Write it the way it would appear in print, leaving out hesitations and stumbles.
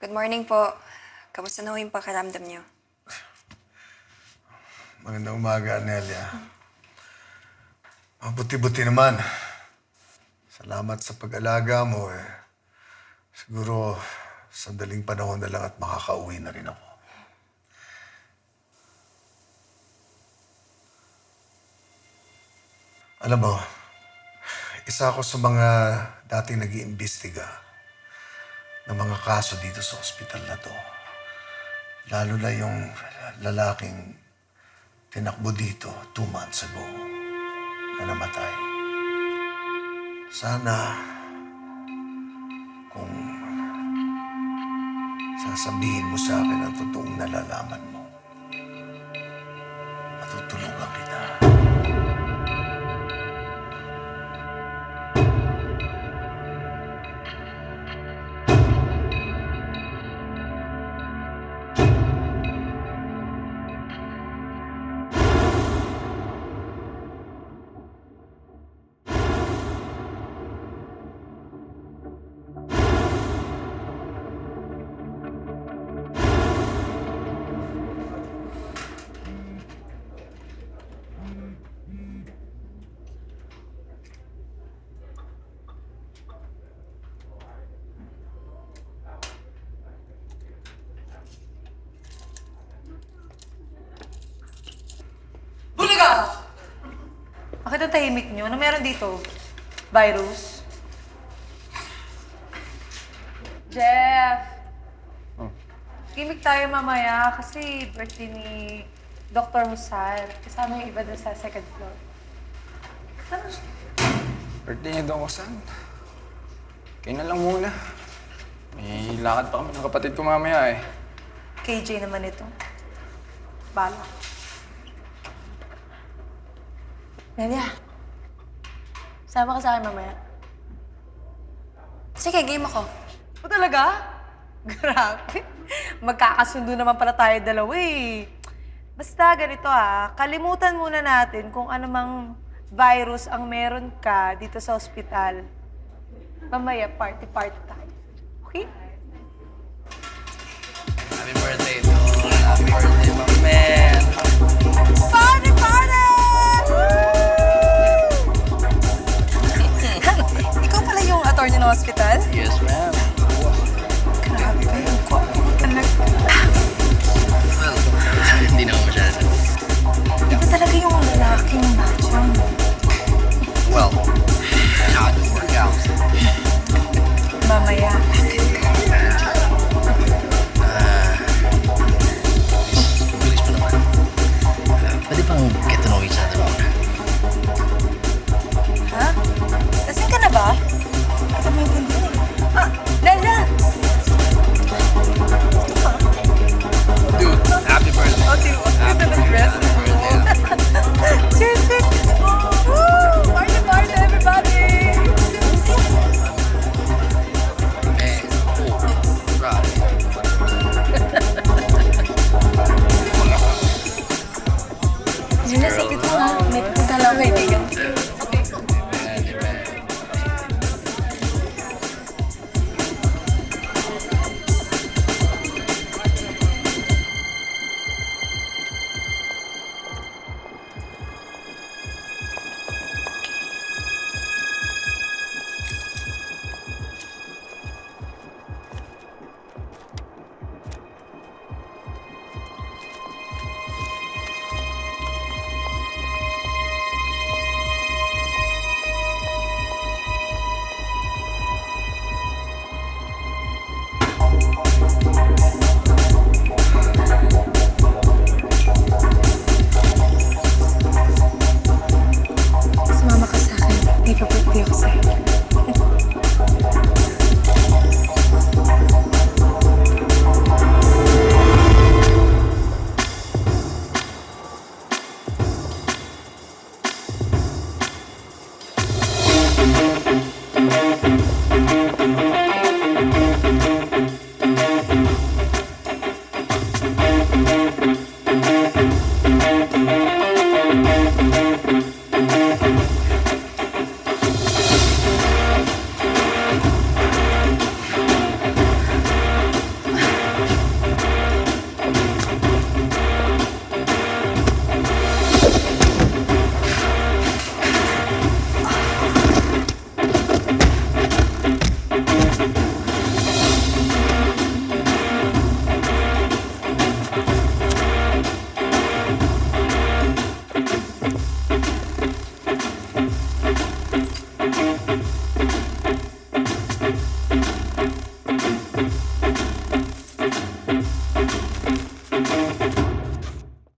Good morning po. Kamusta na ho yung pakiramdam niyo? Magandang umaga, Nelia. Mabuti-buti naman. Salamat sa pag-alaga mo eh. Siguro, sandaling panahon na lang at makakauwi na rin ako. Alam mo, isa ako sa mga dating nag-iimbestiga ng mga kaso dito sa ospital na to. Lalo na yung lalaking tinakbo dito 2 months ago na namatay. Sana kung sasabihin mo sa akin ang totoong nalalaman mo, matutulungan kita. Bakit ang tahimik nyo? Ano meron dito? Virus? Jeff! Gimik tayo mamaya kasi birthday ni Dr. Husar. Kasama yung iba dun sa second floor. Ano? Birthday niya doon ko saan? Kayo na lang muna. May lakad pa kami ng kapatid ko mamaya eh. KJ naman ito. Bala. Nelia, sama ka sa akin mamaya. Sige, game ako. O talaga? Grabe. Magkakasundo naman pala tayo dalawa eh. Basta ganito kalimutan muna natin kung ano mang virus ang meron ka dito sa ospital. Mamaya, party-party tayo. Okay? Happy birthday, Tol. Happy birthday, my man. Party, party! Ikaw pala yung attorney ng hospital? Yes, ma'am. Grabe, yung kwapo mo talaga. Well, hindi naman masyado. Iba talaga yung lalaking macho. Well, how to work out. Mamaya. Bilis pa naman. Pwede bang get to know each other muna? Ha? Lasing ka na ba? Ito mo yung kundi. Lala! Dude, happy birthday. Oh, di ba? Happy Ito na dress. birthday. Cheers, cheers! Woo! Party, party, everybody! Man, Thank you.